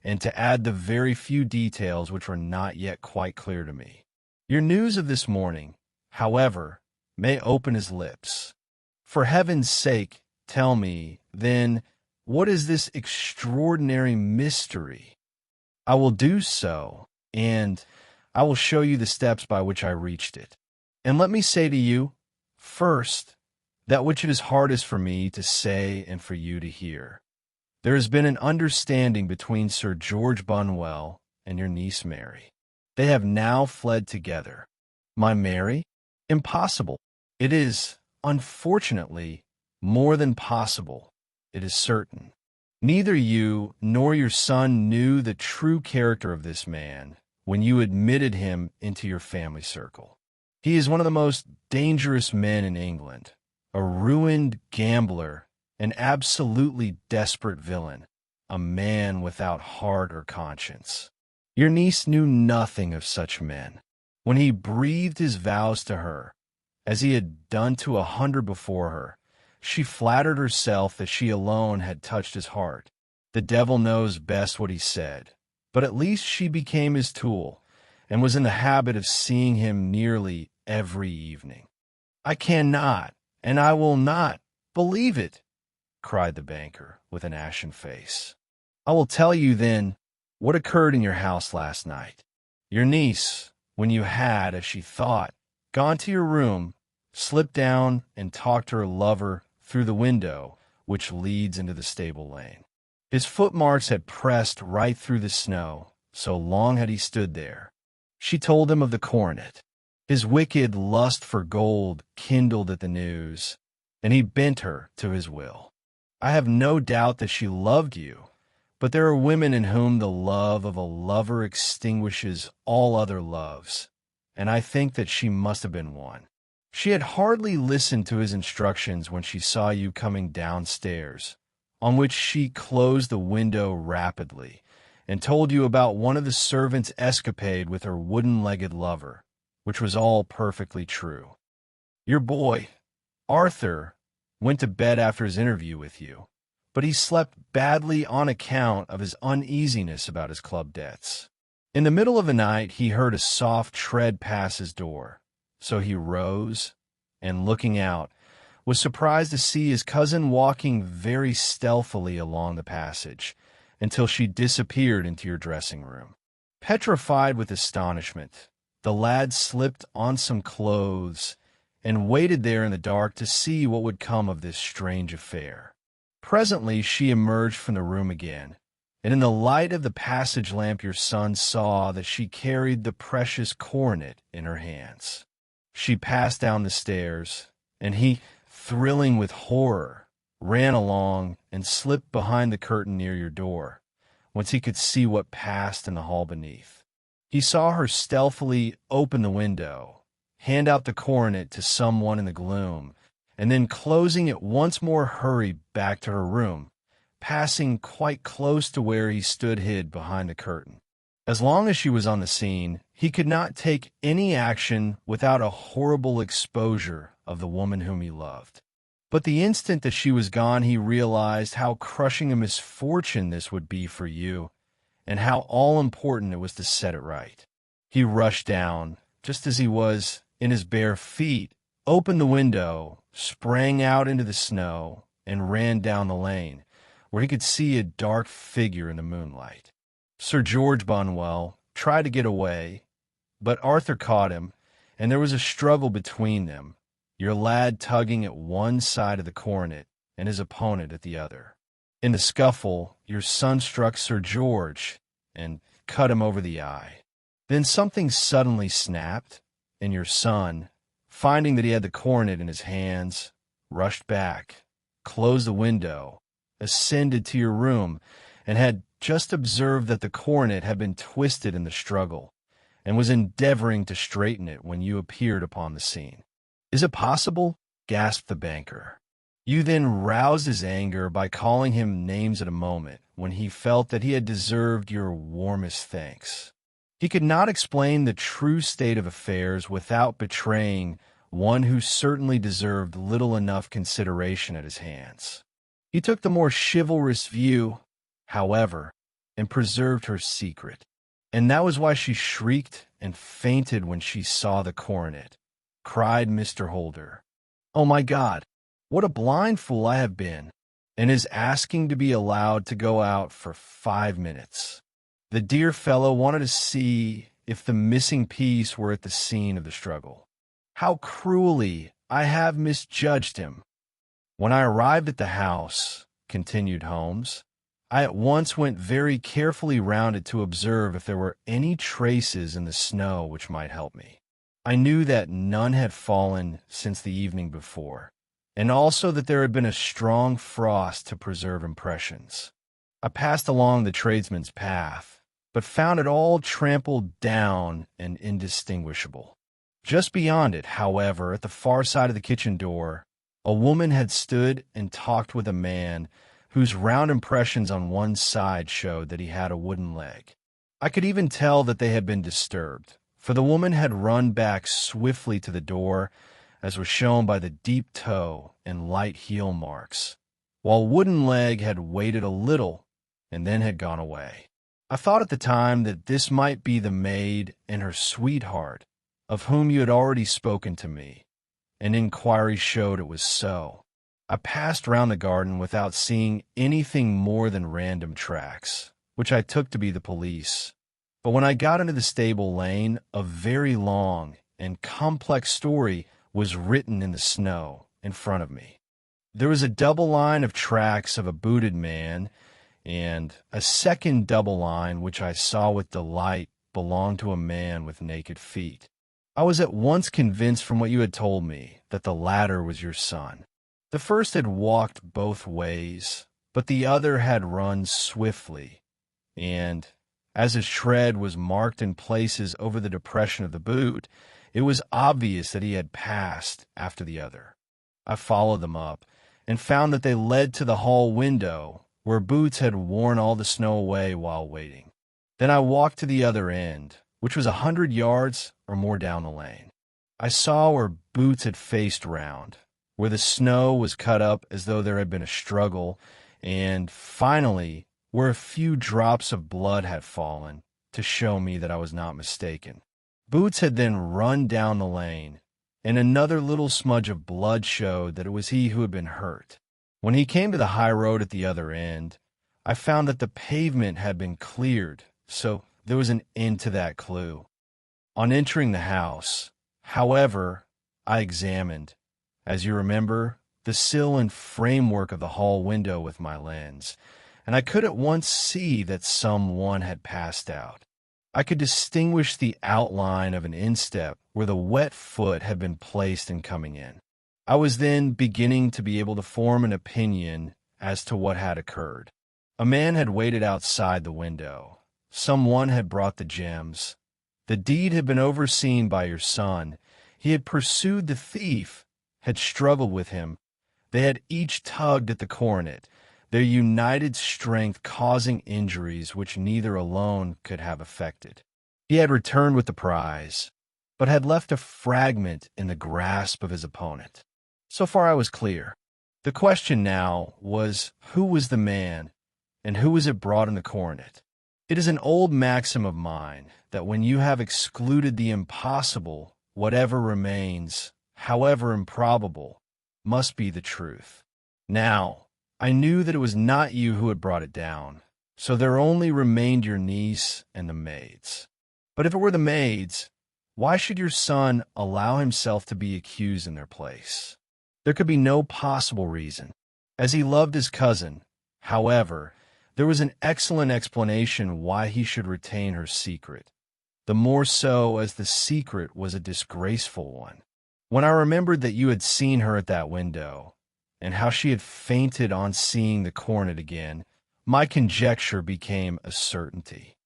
and to add the very few details which were not yet quite clear to me. Your news of this morning, however, may open his lips. For heaven's sake, tell me, then, what is this extraordinary mystery? I will do so, and I will show you the steps by which I reached it. And let me say to you, first, that which it is hardest for me to say and for you to hear. There has been an understanding between Sir George Bunwell and your niece Mary. They have now fled together. My Mary? Impossible. It is, unfortunately, more than possible. It is certain. Neither you nor your son knew the true character of this man when you admitted him into your family circle. He is one of the most dangerous men in England, a ruined gambler, an absolutely desperate villain, a man without heart or conscience. Your niece knew nothing of such men. When he breathed his vows to her, as he had done to 100 before her, she flattered herself that she alone had touched his heart. The devil knows best what he said, but at least she became his tool, and was in the habit of seeing him nearly every evening. "I cannot, and I will not, believe it," cried the banker, with an ashen face. "I will tell you, then, what occurred in your house last night. Your niece, when you had, as she thought, gone to your room, slipped down and talked to her lover through the window which leads into the stable lane. His footmarks had pressed right through the snow, so long had he stood there. She told him of the coronet. His wicked lust for gold kindled at the news, and he bent her to his will. I have no doubt that she loved you, but there are women in whom the love of a lover extinguishes all other loves, and I think that she must have been one. She had hardly listened to his instructions when she saw you coming downstairs, on which she closed the window rapidly, and told you about one of the servants' escapade with her wooden-legged lover, which was all perfectly true. Your boy, Arthur, went to bed after his interview with you, but he slept badly on account of his uneasiness about his club debts. In the middle of the night, he heard a soft tread pass his door, so he rose and, looking out, was surprised to see his cousin walking very stealthily along the passage until she disappeared into your dressing room. Petrified with astonishment, the lad slipped on some clothes and waited there in the dark to see what would come of this strange affair. Presently she emerged from the room again, and in the light of the passage lamp your son saw that she carried the precious coronet in her hands. She passed down the stairs, and he, thrilling with horror, ran along and slipped behind the curtain near your door, whence he could see what passed in the hall beneath. He saw her stealthily open the window, hand out the coronet to someone in the gloom, and then closing it once more hurry back to her room, passing quite close to where he stood hid behind the curtain. As long as she was on the scene, he could not take any action without a horrible exposure of the woman whom he loved. But the instant that she was gone, he realized how crushing a misfortune this would be for you, and how all-important it was to set it right. He rushed down, just as he was, in his bare feet, opened the window, sprang out into the snow, and ran down the lane, where he could see a dark figure in the moonlight. Sir George Bonwell tried to get away, but Arthur caught him, and there was a struggle between them, your lad tugging at one side of the coronet and his opponent at the other. In the scuffle, your son struck Sir George and cut him over the eye. Then something suddenly snapped, and your son, finding that he had the coronet in his hands, rushed back, closed the window, ascended to your room, and had just observed that the coronet had been twisted in the struggle, and was endeavoring to straighten it when you appeared upon the scene. "Is it possible?" gasped the banker. You then roused his anger by calling him names at a moment when he felt that he had deserved your warmest thanks. He could not explain the true state of affairs without betraying one who certainly deserved little enough consideration at his hands. He took the more chivalrous view, however, and preserved her secret, and that was why she shrieked and fainted when she saw the coronet. Cried Mr. Holder, "Oh, my God, what a blind fool I have been," and is asking to be allowed to go out for 5 minutes. The dear fellow wanted to see if the missing piece were at the scene of the struggle. How cruelly I have misjudged him. When I arrived at the house, continued Holmes, I at once went very carefully round it to observe if there were any traces in the snow which might help me. I knew that none had fallen since the evening before, and also that there had been a strong frost to preserve impressions. I passed along the tradesman's path, but found it all trampled down and indistinguishable. Just beyond it, however, at the far side of the kitchen door, a woman had stood and talked with a man whose round impressions on one side showed that he had a wooden leg. I could even tell that they had been disturbed, for the woman had run back swiftly to the door, as was shown by the deep toe and light heel marks, while Wooden Leg had waited a little and then had gone away. I thought at the time that this might be the maid and her sweetheart, of whom you had already spoken to me, and inquiry showed it was so. I passed round the garden without seeing anything more than random tracks, which I took to be the police. But when I got into the stable lane, a very long and complex story was written in the snow in front of me. There was a double line of tracks of a booted man, and a second double line which I saw with delight belonged to a man with naked feet. I was at once convinced from what you had told me that the latter was your son. The first had walked both ways, but the other had run swiftly, and as his tread was marked in places over the depression of the boot, it was obvious that he had passed after the other. I followed them up, and found that they led to the hall window, where Boots had worn all the snow away while waiting. Then I walked to the other end, which was 100 yards or more down the lane. I saw where Boots had faced round, where the snow was cut up as though there had been a struggle, and finally, where a few drops of blood had fallen to show me that I was not mistaken. Boots had then run down the lane, and another little smudge of blood showed that it was he who had been hurt. When he came to the high road at the other end, I found that the pavement had been cleared, so there was an end to that clue. On entering the house, however, I examined, as you remember, the sill and framework of the hall window with my lens, and I could at once see that someone had passed out. I could distinguish the outline of an instep where the wet foot had been placed in coming in. I was then beginning to be able to form an opinion as to what had occurred. A man had waited outside the window. Someone had brought the gems. The deed had been overseen by your son. He had pursued the thief, had struggled with him. They had each tugged at the coronet, their united strength causing injuries which neither alone could have effected. He had returned with the prize, but had left a fragment in the grasp of his opponent. So far I was clear. The question now was, who was the man, and who was it brought in the coronet? It is an old maxim of mine that when you have excluded the impossible, whatever remains, however improbable, must be the truth. Now, I knew that it was not you who had brought it down, so there only remained your niece and the maids. But if it were the maids, why should your son allow himself to be accused in their place? There could be no possible reason. As he loved his cousin, however, there was an excellent explanation why he should retain her secret, the more so as the secret was a disgraceful one. When I remembered that you had seen her at that window, and how she had fainted on seeing the coronet again, my conjecture became a certainty.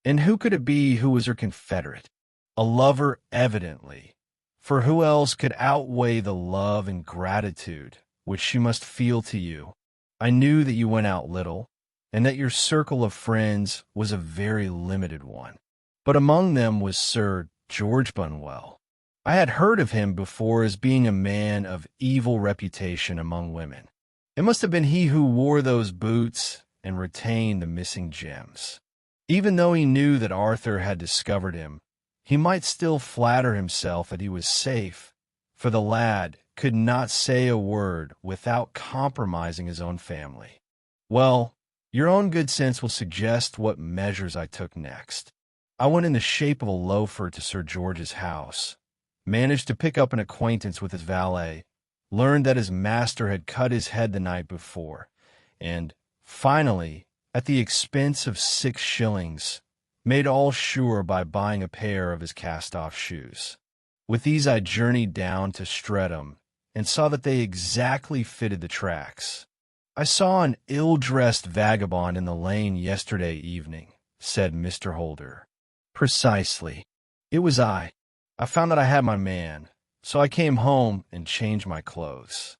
And who could it be who was her confederate? A lover, evidently, for who else could outweigh the love and gratitude which she must feel to you? I knew that you went out little, and that your circle of friends was a very limited one. But among them was Sir George Bunwell. I had heard of him before as being a man of evil reputation among women. It must have been he who wore those boots and retained the missing gems. Even though he knew that Arthur had discovered him, he might still flatter himself that he was safe, for the lad could not say a word without compromising his own family. Well, your own good sense will suggest what measures I took next. I went in the shape of a loafer to Sir George's house, managed to pick up an acquaintance with his valet, learned that his master had cut his head the night before, and, finally, at the expense of 6 shillings, made all sure by buying a pair of his cast-off shoes. With these I journeyed down to Streatham, and saw that they exactly fitted the tracks. "I saw an ill-dressed vagabond in the lane yesterday evening," said Mr. Holder. "Precisely. It was I. I found that I had my man, so I came home and changed my clothes.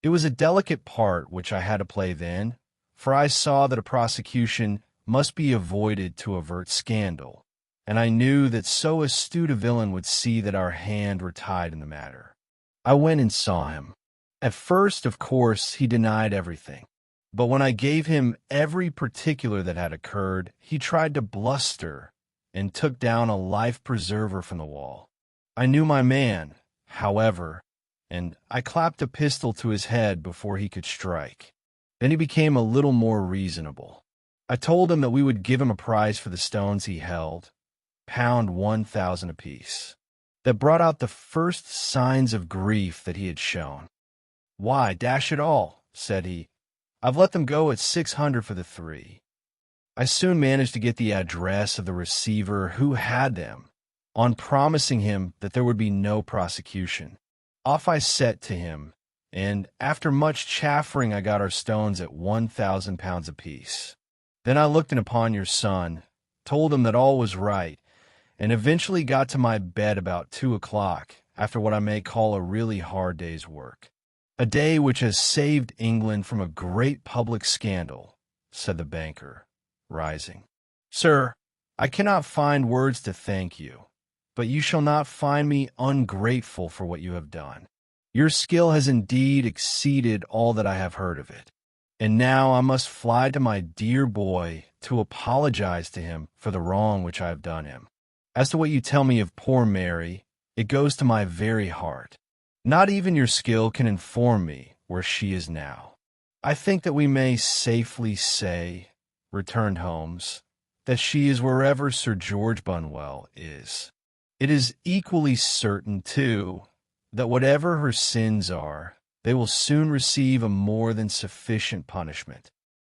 It was a delicate part which I had to play then, for I saw that a prosecution must be avoided to avert scandal, and I knew that so astute a villain would see that our hand were tied in the matter. I went and saw him. At first, of course, he denied everything, but when I gave him every particular that had occurred, he tried to bluster and took down a life-preserver from the wall. I knew my man, however, and I clapped a pistol to his head before he could strike. Then he became a little more reasonable. I told him that we would give him a prize for the stones he held, £1,000 apiece. That brought out the first signs of grief that he had shown. 'Why, dash it all,' said he, 'I've let them go at 600 for the 3. I soon managed to get the address of the receiver who had them, on promising him that there would be no prosecution. Off I set to him, and after much chaffering I got our stones at £1,000 apiece. Then I looked in upon your son, told him that all was right, and eventually got to my bed about 2 o'clock, after what I may call a really hard day's work. A day which has saved England from a great public scandal,' said the banker, rising. 'Sir, I cannot find words to thank you, but you shall not find me ungrateful for what you have done. Your skill has indeed exceeded all that I have heard of it. And now I must fly to my dear boy to apologize to him for the wrong which I have done him. As to what you tell me of poor Mary, it goes to my very heart. Not even your skill can inform me where she is now. I think that we may safely say, returned Holmes, that she is wherever Sir George Bunwell is. It is equally certain, too, that whatever her sins are, they will soon receive a more than sufficient punishment.